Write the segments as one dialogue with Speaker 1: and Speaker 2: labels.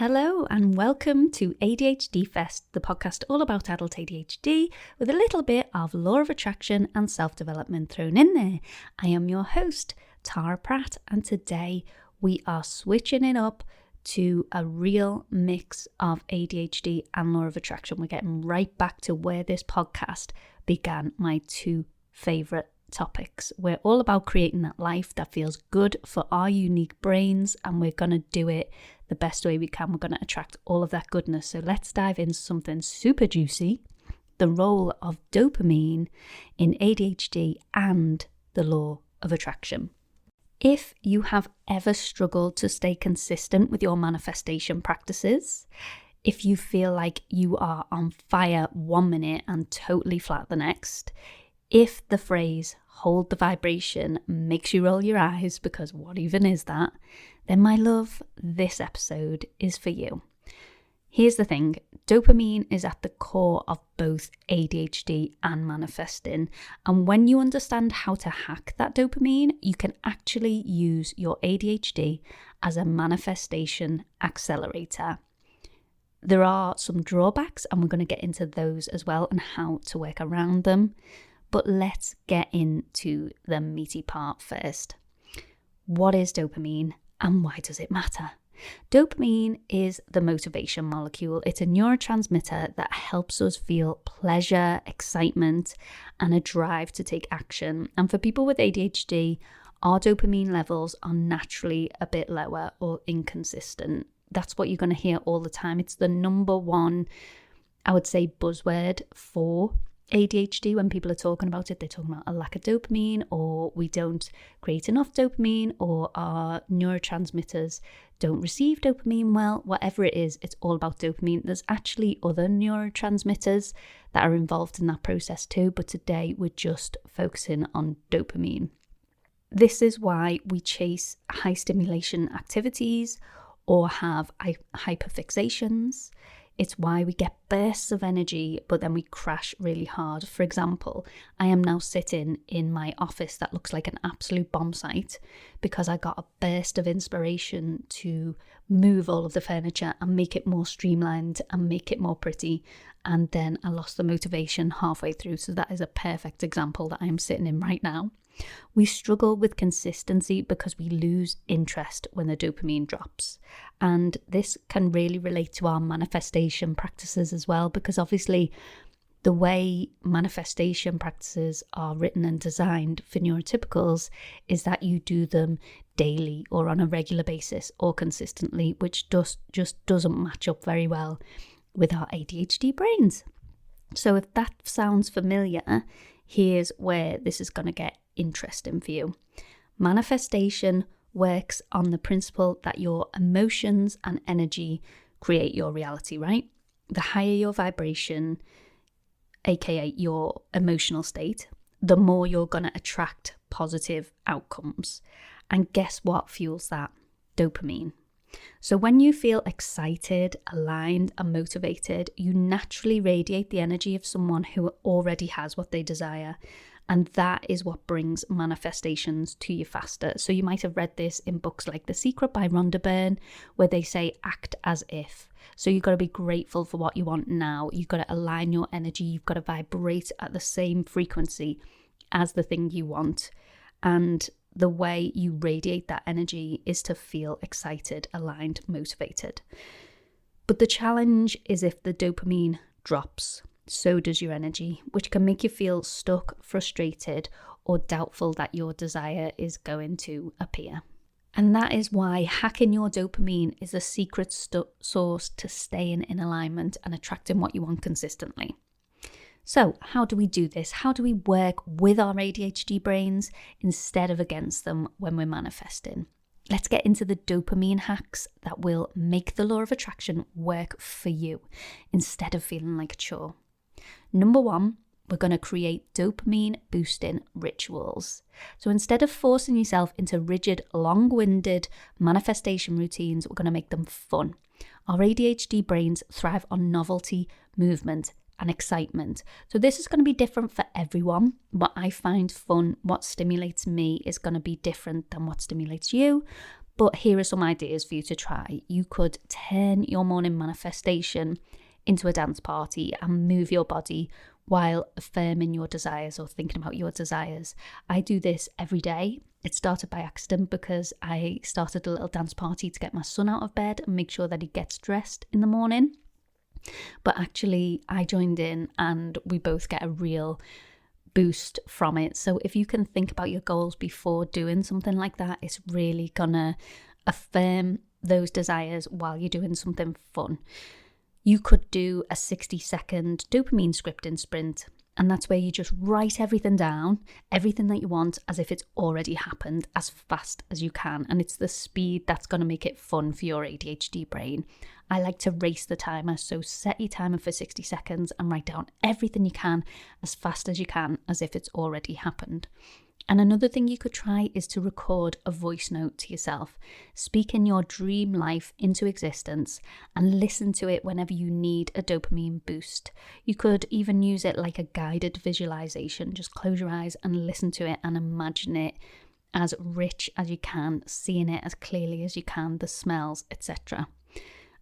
Speaker 1: Hello and welcome to ADHDFest, the podcast all about adult ADHD with a little bit of law of attraction and self-development thrown in there. I am your host, Tara Pratt, and today we are switching it up to a real mix of ADHD and law of attraction. We're getting right back to where this podcast began, my two favourite topics. We're all about creating that life that feels good for our unique brains, and we're going to do it the best way we can. We're going to attract all of that goodness. So let's dive into something super juicy, the role of dopamine in ADHD and the law of attraction. If you have ever struggled to stay consistent with your manifestation practices, if you feel like you are on fire 1 minute and totally flat the next, if the phrase hold the vibration makes you roll your eyes, because what even is that, then my love, this episode is for you. Here's the thing, dopamine is at the core of both ADHD and manifesting. And when you understand how to hack that dopamine, you can actually use your ADHD as a manifestation accelerator. There are some drawbacks, and we're going to get into those as well and how to work around them. But let's get into the meaty part first. What is dopamine and why does it matter? Dopamine is the motivation molecule. It's a neurotransmitter that helps us feel pleasure, excitement, and a drive to take action. And for people with ADHD, our dopamine levels are naturally a bit lower or inconsistent. That's what you're going to hear all the time. It's the number one, I would say, buzzword for ADHD. When people are talking about it, they're talking about a lack of dopamine, or we don't create enough dopamine, or our neurotransmitters don't receive dopamine well. Whatever it is, it's all about dopamine. There's actually other neurotransmitters that are involved in that process too, but today we're just focusing on dopamine. This is why we chase high stimulation activities or have hyperfixations. It's why we get bursts of energy, but then we crash really hard. For example, I am now sitting in my office that looks like an absolute bomb site because I got a burst of inspiration to move all of the furniture and make it more streamlined and make it more pretty. And then I lost the motivation halfway through. So that is a perfect example that I am sitting in right now. We struggle with consistency because we lose interest when the dopamine drops. And this can really relate to our manifestation practices as well, because obviously the way manifestation practices are written and designed for neurotypicals is that you do them daily or on a regular basis or consistently, which just doesn't match up very well with our ADHD brains. So if that sounds familiar, here's where this is going to get interesting for you. Manifestation works on the principle that your emotions and energy create your reality, right? The higher your vibration, aka your emotional state, the more you're going to attract positive outcomes. And guess what fuels that? Dopamine. So when you feel excited, aligned, and motivated, you naturally radiate the energy of someone who already has what they desire. And that is what brings manifestations to you faster. So you might have read this in books like The Secret by Rhonda Byrne, where they say act as if. So you've got to be grateful for what you want now. You've got to align your energy. You've got to vibrate at the same frequency as the thing you want. And the way you radiate that energy is to feel excited, aligned, motivated. But the challenge is if the dopamine drops, so does your energy, which can make you feel stuck, frustrated, or doubtful that your desire is going to appear. And that is why hacking your dopamine is the secret sauce to staying in alignment and attracting what you want consistently. So how do we do this? How do we work with our ADHD brains instead of against them when we're manifesting? Let's get into the dopamine hacks that will make the law of attraction work for you instead of feeling like a chore. Number one, we're going to create dopamine boosting rituals. So instead of forcing yourself into rigid, long-winded manifestation routines, we're going to make them fun. Our ADHD brains thrive on novelty, movement, and excitement. So this is going to be different for everyone. What I find fun, what stimulates me is going to be different than what stimulates you. But here are some ideas for you to try. You could turn your morning manifestation into a dance party and move your body while affirming your desires or thinking about your desires. I do this every day. It started by accident because I started a little dance party to get my son out of bed and make sure that he gets dressed in the morning. But actually, I joined in and we both get a real boost from it. So if you can think about your goals before doing something like that, it's really gonna affirm those desires while you're doing something fun. You could do a 60-second dopamine scripting sprint, and that's where you just write everything down, everything that you want, as if it's already happened, as fast as you can. And it's the speed that's going to make it fun for your ADHD brain. I like to race the timer, so set your timer for 60 seconds and write down everything you can as fast as you can, as if it's already happened. And another thing you could try is to record a voice note to yourself. Speak in your dream life into existence and listen to it whenever you need a dopamine boost. You could even use it like a guided visualization. Just close your eyes and listen to it and imagine it as rich as you can, seeing it as clearly as you can, the smells, etc.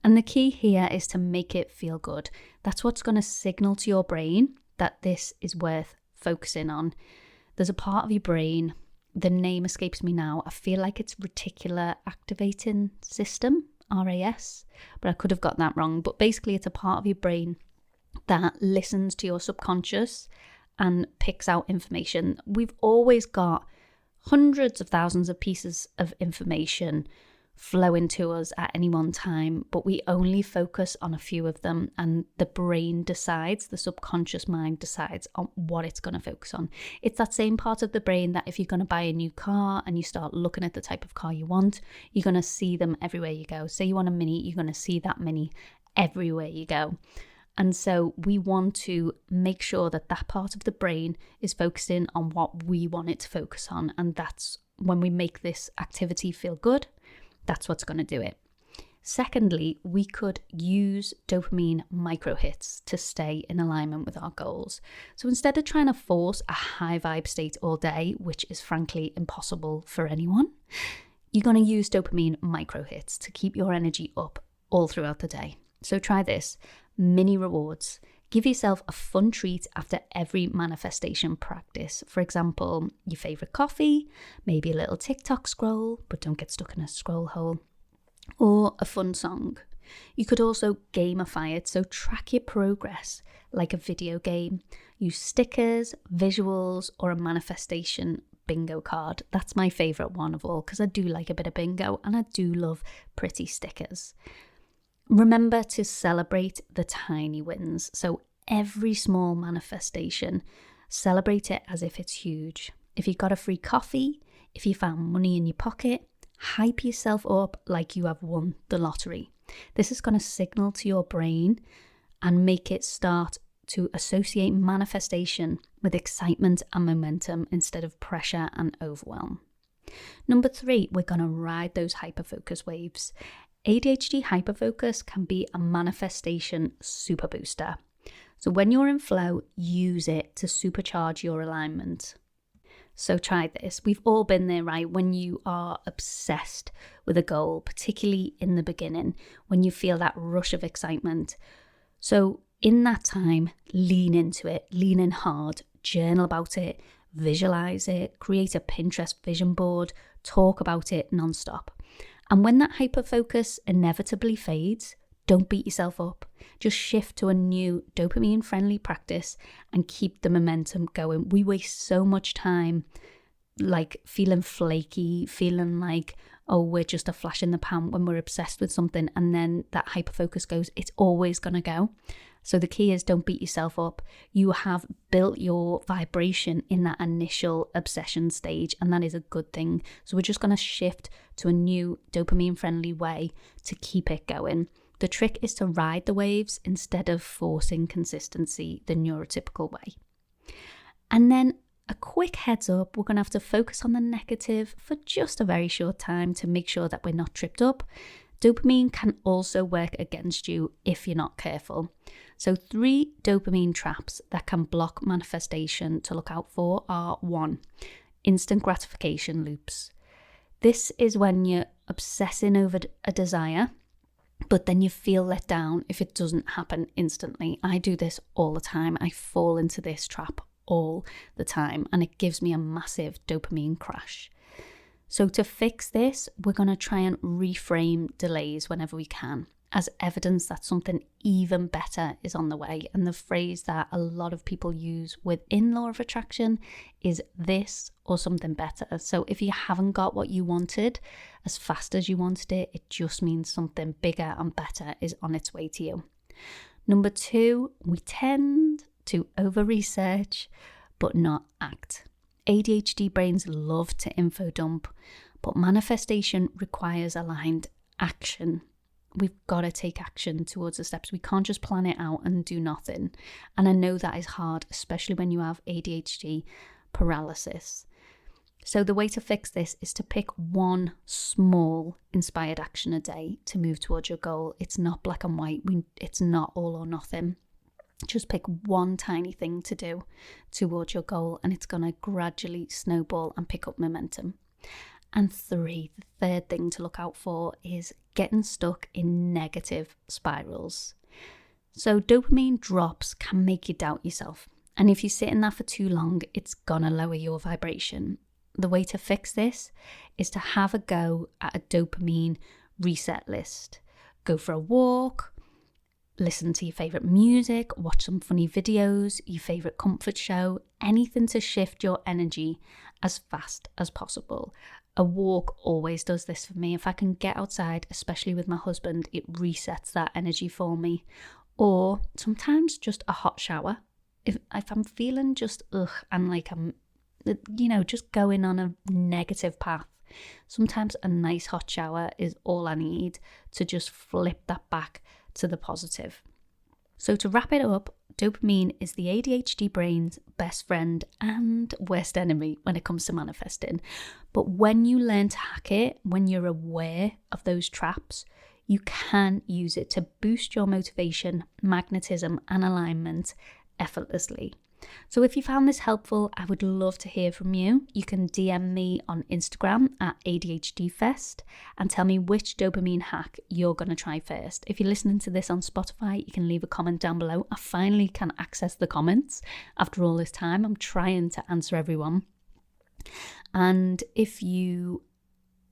Speaker 1: And the key here is to make it feel good. That's what's going to signal to your brain that this is worth focusing on. There's a part of your brain, the name escapes me now, I feel like it's reticular activating system, RAS, but I could have got that wrong. But basically it's a part of your brain that listens to your subconscious and picks out information. We've always got hundreds of thousands of pieces of information flowing to us at any one time, but we only focus on a few of them, and the brain decides, the subconscious mind decides on what it's going to focus on. It's that same part of the brain that if you're going to buy a new car and you start looking at the type of car you want, you're going to see them everywhere you go. Say you want a Mini, you're going to see that Mini everywhere you go. And so we want to make sure that that part of the brain is focusing on what we want it to focus on, and that's when we make this activity feel good. That's what's going to do it. Secondly, we could use dopamine micro hits to stay in alignment with our goals. So instead of trying to force a high vibe state all day, which is frankly impossible for anyone, you're going to use dopamine micro hits to keep your energy up all throughout the day. So try this. Mini rewards. Give yourself a fun treat after every manifestation practice. For example, your favorite coffee, maybe a little TikTok scroll, but don't get stuck in a scroll hole, or a fun song. You could also gamify it, so track your progress like a video game. Use stickers, visuals, or a manifestation bingo card. That's my favorite one of all because I do like a bit of bingo and I do love pretty stickers. Remember to celebrate the tiny wins. So every small manifestation, celebrate it as if it's huge. If you got a free coffee, if you found money in your pocket, hype yourself up like you have won the lottery. This is going to signal to your brain and make it start to associate manifestation with excitement and momentum instead of pressure and overwhelm. Number 3, we're going to ride those hyperfocus waves. ADHD hyperfocus can be a manifestation super booster. So when you're in flow, use it to supercharge your alignment. So try this. We've all been there, right? When you are obsessed with a goal, particularly in the beginning, when you feel that rush of excitement. So in that time, lean into it, lean in hard, journal about it, visualize it, create a Pinterest vision board, talk about it nonstop. And when that hyperfocus inevitably fades, don't beat yourself up. Just shift to a new dopamine-friendly practice and keep the momentum going. We waste so much time like feeling flaky, feeling like, oh, we're just a flash in the pan when we're obsessed with something, and then that hyperfocus goes. It's always going to go. So the key is don't beat yourself up. You have built your vibration in that initial obsession stage, and that is a good thing. So we're just going to shift to a new dopamine-friendly way to keep it going. The trick is to ride the waves instead of forcing consistency the neurotypical way. And then a quick heads up, we're going to have to focus on the negative for just a very short time to make sure that we're not tripped up. Dopamine can also work against you if you're not careful. So 3 dopamine traps that can block manifestation to look out for are 1, instant gratification loops. This is when you're obsessing over a desire, but then you feel let down if it doesn't happen instantly. I do this all the time. I fall into this trap all the time, and it gives me a massive dopamine crash. So to fix this, we're going to try and reframe delays whenever we can as evidence that something even better is on the way. And the phrase that a lot of people use within Law of Attraction is this or something better. So if you haven't got what you wanted as fast as you wanted it, it just means something bigger and better is on its way to you. Number 2, we tend to over-research but not act. ADHD brains love to info dump, but manifestation requires aligned action. We've got to take action towards the steps. We can't just plan it out and do nothing. And I know that is hard, especially when you have ADHD paralysis. So the way to fix this is to pick one small inspired action a day to move towards your goal. It's not black and white. It's not all or nothing. Just pick one tiny thing to do towards your goal, and it's going to gradually snowball and pick up momentum. And 3, the third thing to look out for is getting stuck in negative spirals. So dopamine drops can make you doubt yourself. And if you sit in that for too long, it's going to lower your vibration. The way to fix this is to have a go at a dopamine reset list. Go for a walk, listen to your favourite music, watch some funny videos, your favourite comfort show, anything to shift your energy as fast as possible. A walk always does this for me. If I can get outside, especially with my husband, it resets that energy for me. Or sometimes just a hot shower. If I'm feeling just and like I'm, just going on a negative path, sometimes a nice hot shower is all I need to just flip that back to the positive. So to wrap it up, dopamine is the ADHD brain's best friend and worst enemy when it comes to manifesting. But when you learn to hack it, when you're aware of those traps, you can use it to boost your motivation, magnetism, and alignment effortlessly. So if you found this helpful, I would love to hear from you. You can DM me on Instagram at ADHDFest and tell me which dopamine hack you're going to try first. If you're listening to this on Spotify, you can leave a comment down below. I finally can access the comments after all this time. I'm trying to answer everyone. And if you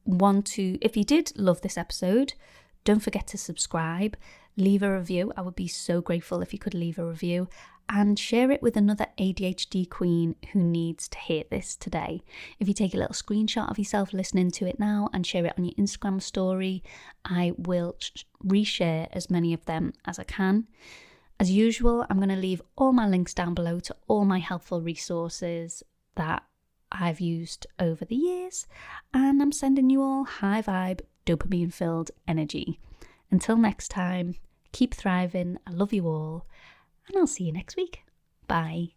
Speaker 1: did love this episode, don't forget to subscribe, leave a review. I would be so grateful if you could leave a review, and share it with another ADHD queen who needs to hear this today. If you take a little screenshot of yourself listening to it now and share it on your Instagram story, I will reshare as many of them as I can. As usual, I'm going to leave all my links down below to all my helpful resources that I've used over the years, and I'm sending you all high vibe, dopamine filled energy. Until next time, keep thriving. I love you all. And I'll see you next week. Bye.